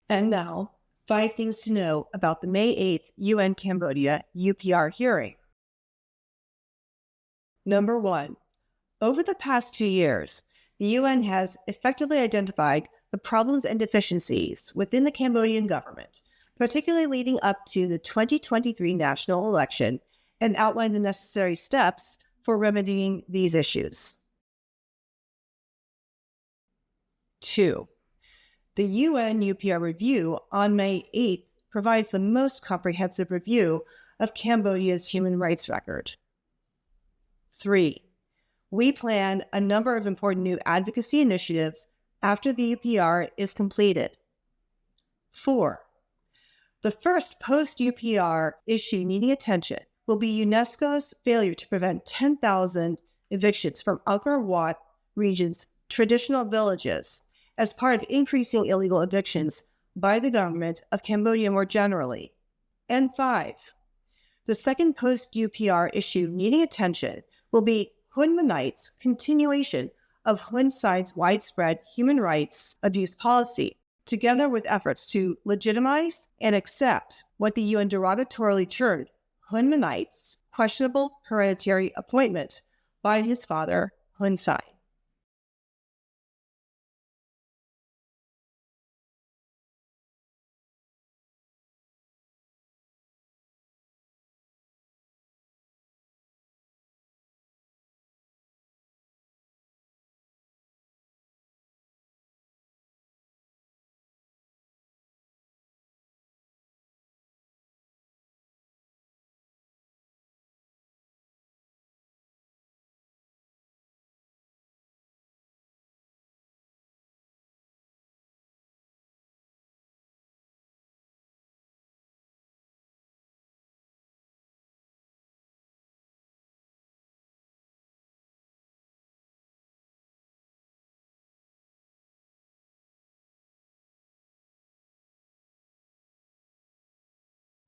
And now, 5 things to know about the May 8th UN Cambodia UPR hearing. Number 1. Over the past 2 years, the UN has effectively identified the problems and deficiencies within the Cambodian government, particularly leading up to the 2023 national election, and outlined the necessary steps for remedying these issues. 2. The UN UPR review on May 8th provides the most comprehensive review of Cambodia's human rights record. 3. We plan a number of important new advocacy initiatives after the UPR is completed. 4. The first post-UPR issue needing attention will be UNESCO's failure to prevent 10,000 evictions from Angkor Wat region's traditional villages as part of increasing illegal evictions by the government of Cambodia more generally. And 5. The second post-UPR issue needing attention will be Hun Manet's continuation of Hun Sen's widespread human rights abuse policy, together with efforts to legitimize and accept what the UN derogatorily termed Hun Manet's questionable hereditary appointment by his father, Hun Sen.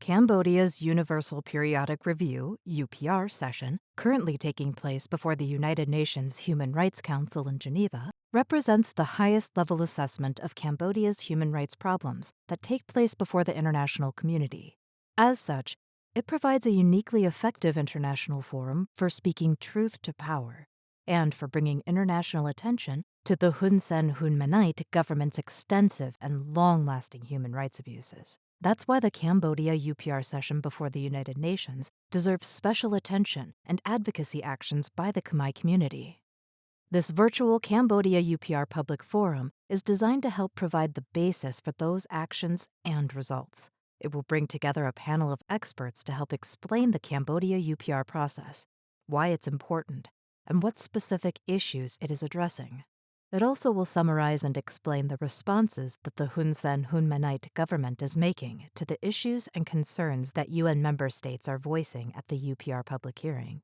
Cambodia's Universal Periodic Review, UPR session, currently taking place before the United Nations Human Rights Council in Geneva, represents the highest level assessment of Cambodia's human rights problems that take place before the international community. As such, it provides a uniquely effective international forum for speaking truth to power and for bringing international attention to the Hun Sen Hun Manet government's extensive and long-lasting human rights abuses. That's why the Cambodia UPR session before the United Nations deserves special attention and advocacy actions by the Khmer community. This virtual Cambodia UPR public forum is designed to help provide the basis for those actions and results. It will bring together a panel of experts to help explain the Cambodia UPR process, why it's important, and what specific issues it is addressing. It also will summarize and explain the responses that the Hun Sen Hun Manet government is making to the issues and concerns that UN member states are voicing at the UPR public hearing.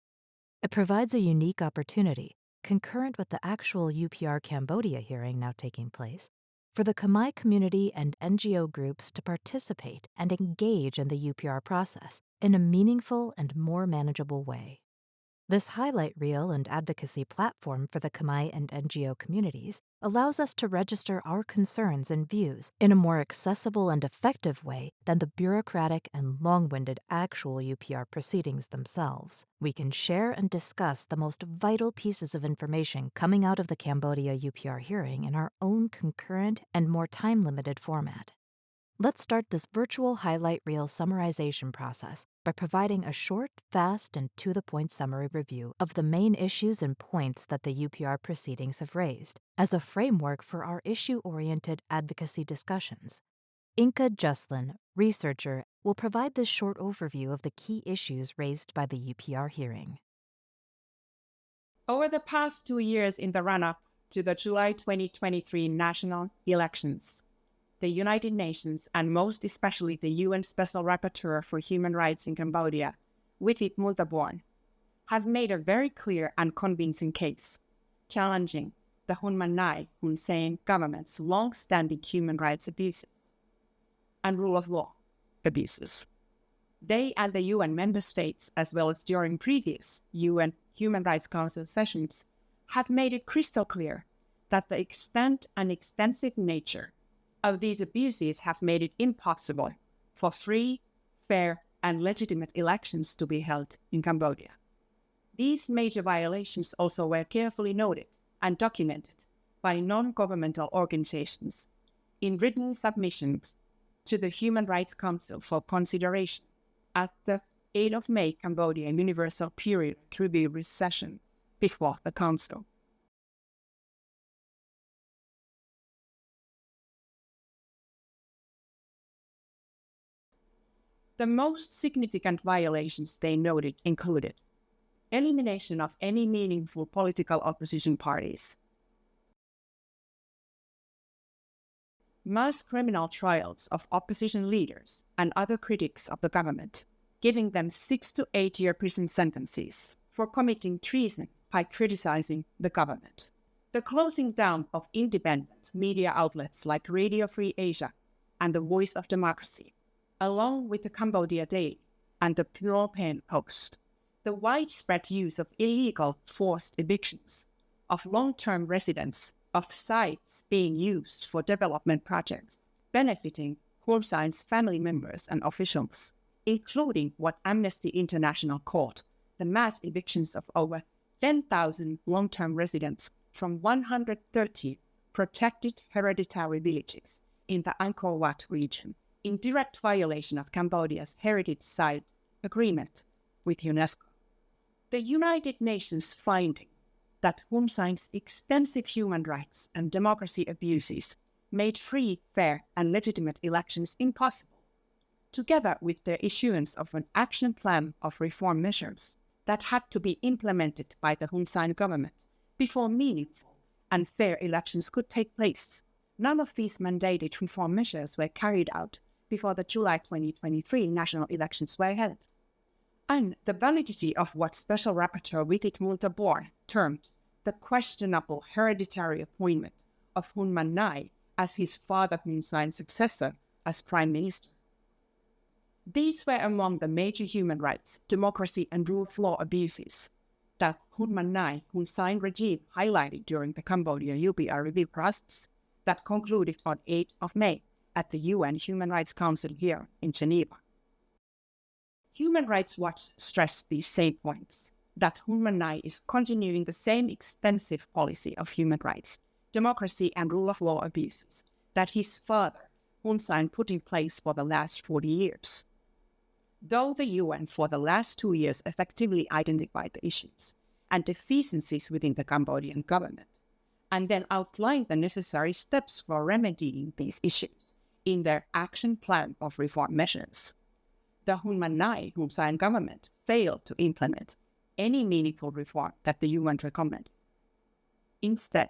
It provides a unique opportunity, concurrent with the actual UPR Cambodia hearing now taking place, for the Khmer community and NGO groups to participate and engage in the UPR process in a meaningful and more manageable way. This highlight reel and advocacy platform for the Khmer and NGO communities allows us to register our concerns and views in a more accessible and effective way than the bureaucratic and long-winded actual UPR proceedings themselves. We can share and discuss the most vital pieces of information coming out of the Cambodia UPR hearing in our own concurrent and more time-limited format. Let's start this virtual highlight reel summarization process by providing a short, fast, and to-the-point summary review of the main issues and points that the UPR proceedings have raised as a framework for our issue-oriented advocacy discussions. Inka Juslin, researcher, will provide this short overview of the key issues raised by the UPR hearing. Over the past 2 years in the run-up to the July 2023 national elections, the United Nations, and most especially the UN Special Rapporteur for Human Rights in Cambodia, Withit Multaborn, have made a very clear and convincing case, challenging the Hun Manet Hun Sen government's long-standing human rights abuses and rule of law abuses. They and the UN member states, as well as during previous UN Human Rights Council sessions, have made it crystal clear that the extent and extensive nature of these abuses have made it impossible for free, fair, and legitimate elections to be held in Cambodia. These major violations also were carefully noted and documented by non-governmental organizations in written submissions to the Human Rights Council for consideration at the 8th of May Cambodia Universal Periodic Review session before the Council. The most significant violations they noted included elimination of any meaningful political opposition parties, mass criminal trials of opposition leaders and other critics of the government, giving them 6 to 8 year prison sentences for committing treason by criticizing the government. The closing down of independent media outlets like Radio Free Asia and the Voice of Democracy, along with the Cambodia Daily and the Phnom Penh Post. The widespread use of illegal forced evictions of long-term residents of sites being used for development projects, benefiting Hun Sen's family members and officials, including what Amnesty International called the mass evictions of over 10,000 long-term residents from 130 protected hereditary villages in the Angkor Wat region, in direct violation of Cambodia's Heritage Site Agreement with UNESCO. The United Nations finding that Hun Sen's extensive human rights and democracy abuses made free, fair, and legitimate elections impossible, together with the issuance of an action plan of reform measures that had to be implemented by the Hun Sen government before meaningful and fair elections could take place. None of these mandated reform measures were carried out before the July 2023 national elections were held. And the validity of what Special Rapporteur Witit Multabor termed the questionable hereditary appointment of Hun Manet as his father Hun Sen's successor as Prime Minister. These were among the major human rights, democracy, and rule of law abuses that Hun Manet Hun Sen regime highlighted during the Cambodia UPR review process that concluded on 8th of May at the UN Human Rights Council here in Geneva. Human Rights Watch stressed these same points, that Hun Manet is continuing the same extensive policy of human rights, democracy, and rule of law abuses that his father, Hun Sen, put in place for the last 40 years. Though the UN for the last 2 years effectively identified the issues and deficiencies within the Cambodian government, and then outlined the necessary steps for remedying these issues in their action plan of reform measures, the Hun Manet Hun Sen government failed to implement any meaningful reform that the UN recommended. Instead,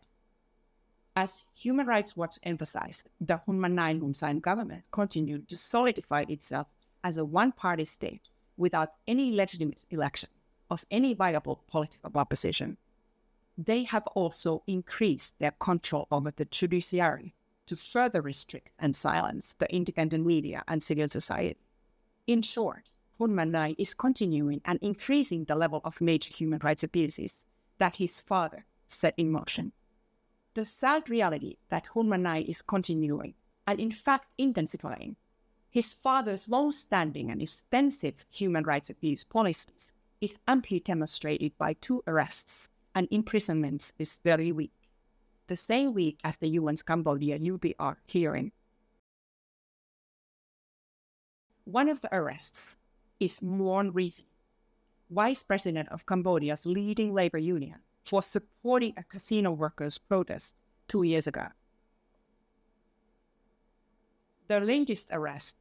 as Human Rights Watch emphasized, the Hun Manet Hun Sen government continued to solidify itself as a one-party state without any legitimate election of any viable political opposition. They have also increased their control over the judiciary to further restrict and silence the independent media and civil society. In short, Hun Manet is continuing and increasing the level of major human rights abuses that his father set in motion. The sad reality that Hun Manet is continuing, and in fact intensifying, his father's long-standing and extensive human rights abuse policies is amply demonstrated by 2 arrests and imprisonments this very week, the same week as the UN's Cambodia UPR hearing. One of the arrests is Muon Riti, vice president of Cambodia's leading labor union, for supporting a casino workers' protest 2 years ago. The latest arrest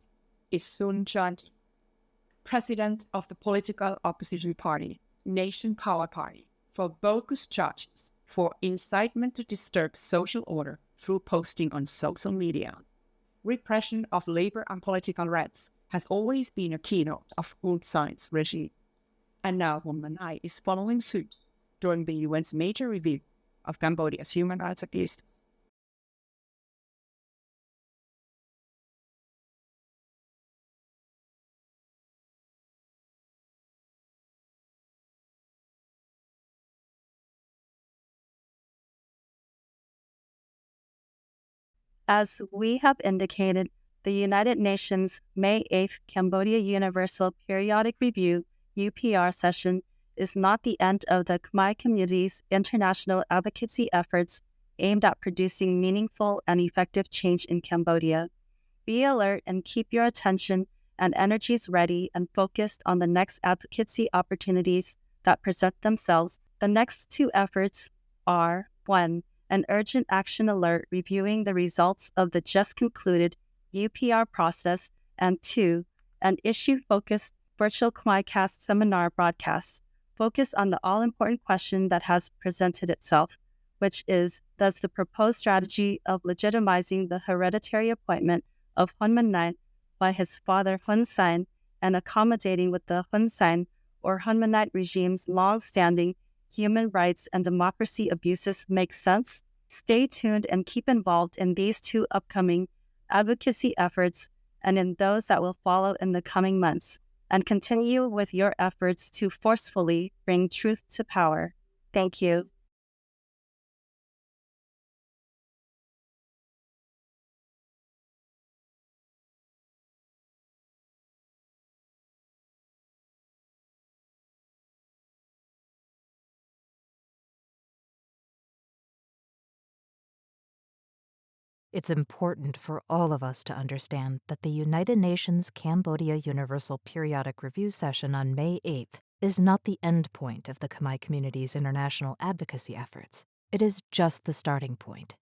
is Sun Chanti, president of the political opposition party, Nation Power Party, for bogus charges for incitement to disturb social order through posting on social media. Repression of labor and political rights has always been a keynote of Hun Sen's regime, and now Hun Manet is following suit during the UN's major review of Cambodia's human rights abuses. As we have indicated, the United Nations May 8th Cambodia Universal Periodic Review UPR session is not the end of the Khmer community's international advocacy efforts aimed at producing meaningful and effective change in Cambodia. Be alert and keep your attention and energies ready and focused on the next advocacy opportunities that present themselves. The next two efforts are 1. An urgent action alert reviewing the results of the just concluded UPR process, and 2. An issue-focused virtual Khmercast seminar broadcast focused on the all-important question that has presented itself, which is, does the proposed strategy of legitimizing the hereditary appointment of Hun Manet by his father Hun Sen and accommodating with the Hun Sen or Hun Manet regime's long-standing human rights and democracy abuses make sense? Stay tuned and keep involved in these two upcoming advocacy efforts and in those that will follow in the coming months, and continue with your efforts to forcefully bring truth to power. Thank you. It's important for all of us to understand that the United Nations Cambodia Universal Periodic Review session on May 8th is not the end point of the Khmer community's international advocacy efforts. It is just the starting point.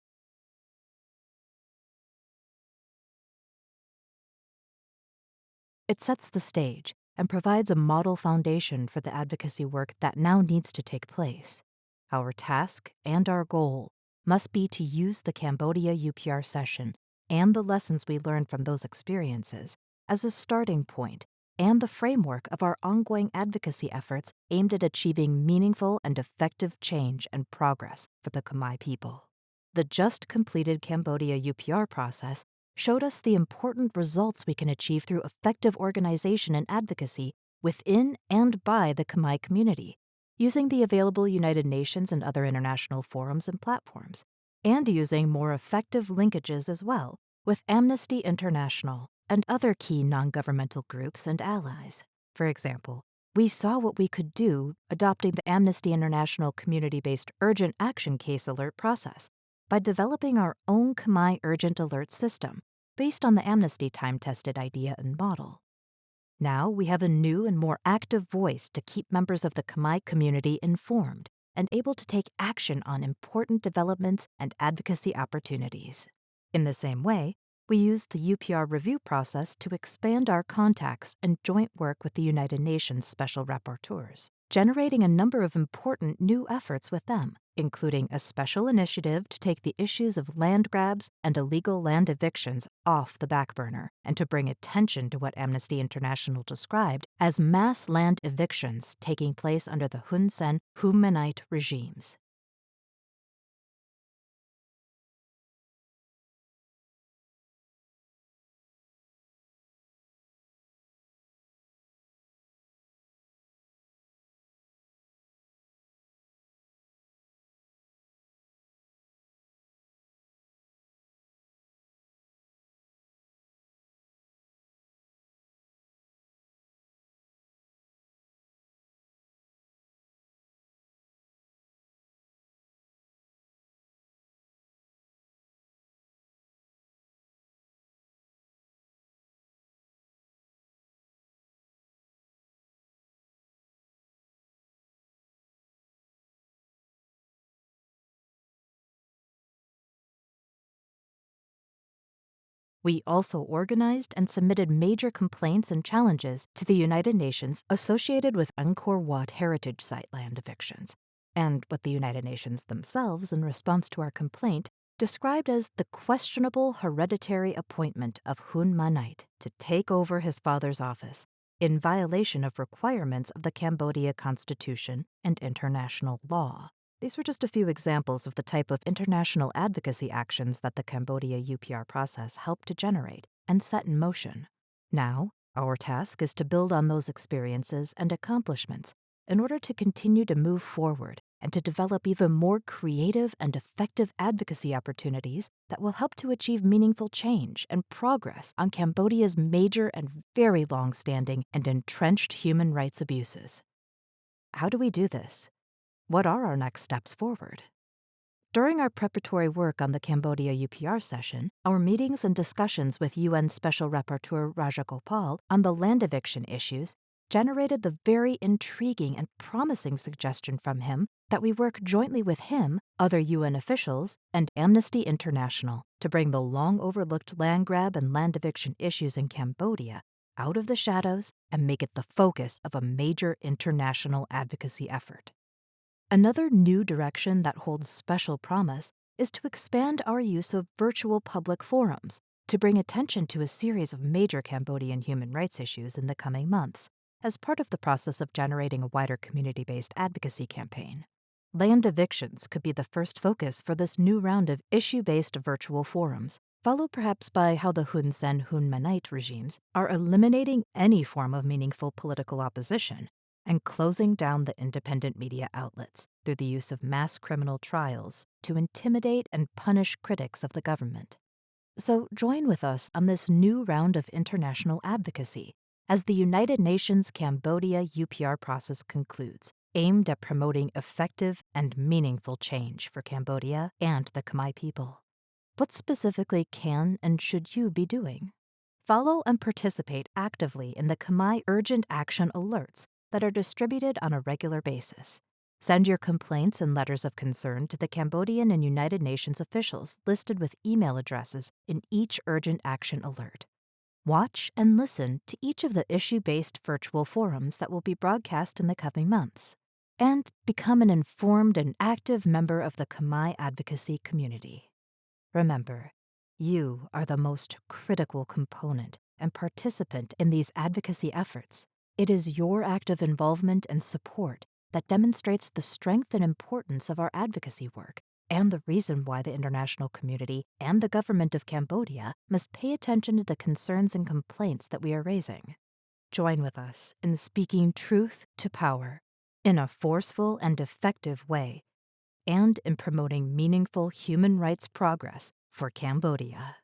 It sets the stage and provides a model foundation for the advocacy work that now needs to take place. Our task and our goal must be to use the Cambodia UPR session and the lessons we learned from those experiences as a starting point and the framework of our ongoing advocacy efforts aimed at achieving meaningful and effective change and progress for the Khmer people. The just completed Cambodia UPR process showed us the important results we can achieve through effective organization and advocacy within and by the Khmer community, using the available United Nations and other international forums and platforms, and using more effective linkages as well with Amnesty International and other key non-governmental groups and allies. For example, we saw what we could do adopting the Amnesty International community-based urgent action case alert process by developing our own Khmer urgent alert system based on the Amnesty time-tested idea and model. Now we have a new and more active voice to keep members of the Khmer community informed and able to take action on important developments and advocacy opportunities. In the same way, we used the UPR review process to expand our contacts and joint work with the United Nations Special Rapporteurs, generating a number of important new efforts with them, including a special initiative to take the issues of land grabs and illegal land evictions off the back burner and to bring attention to what Amnesty International described as mass land evictions taking place under the Hun Sen, Hun Manet regimes. We also organized and submitted major complaints and challenges to the United Nations associated with Angkor Wat heritage site land evictions, and what the United Nations themselves, in response to our complaint, described as the questionable hereditary appointment of Hun Manet to take over his father's office in violation of requirements of the Cambodia Constitution and international law. These were just a few examples of the type of international advocacy actions that the Cambodia UPR process helped to generate and set in motion. Now, our task is to build on those experiences and accomplishments in order to continue to move forward and to develop even more creative and effective advocacy opportunities that will help to achieve meaningful change and progress on Cambodia's major and very long-standing and entrenched human rights abuses. How do we do this? What are our next steps forward? During our preparatory work on the Cambodia UPR session, our meetings and discussions with UN Special Rapporteur Rajagopal on the land eviction issues generated the very intriguing and promising suggestion from him that we work jointly with him, other UN officials, and Amnesty International to bring the long-overlooked land grab and land eviction issues in Cambodia out of the shadows and make it the focus of a major international advocacy effort. Another new direction that holds special promise is to expand our use of virtual public forums to bring attention to a series of major Cambodian human rights issues in the coming months as part of the process of generating a wider community-based advocacy campaign. Land evictions could be the first focus for this new round of issue-based virtual forums, followed perhaps by how the Hun Sen, Hun Manet regimes are eliminating any form of meaningful political opposition and closing down the independent media outlets through the use of mass criminal trials to intimidate and punish critics of the government. So join with us on this new round of international advocacy as the United Nations Cambodia UPR process concludes, aimed at promoting effective and meaningful change for Cambodia and the Khmer people. What specifically can and should you be doing? Follow and participate actively in the Khmer Urgent Action Alerts that are distributed on a regular basis. Send your complaints and letters of concern to the Cambodian and United Nations officials listed with email addresses in each Urgent Action Alert. Watch and listen to each of the issue-based virtual forums that will be broadcast in the coming months. And become an informed and active member of the Khmer advocacy community. Remember, you are the most critical component and participant in these advocacy efforts. It is your active involvement and support that demonstrates the strength and importance of our advocacy work and the reason why the international community and the government of Cambodia must pay attention to the concerns and complaints that we are raising. Join with us in speaking truth to power in a forceful and effective way and in promoting meaningful human rights progress for Cambodia.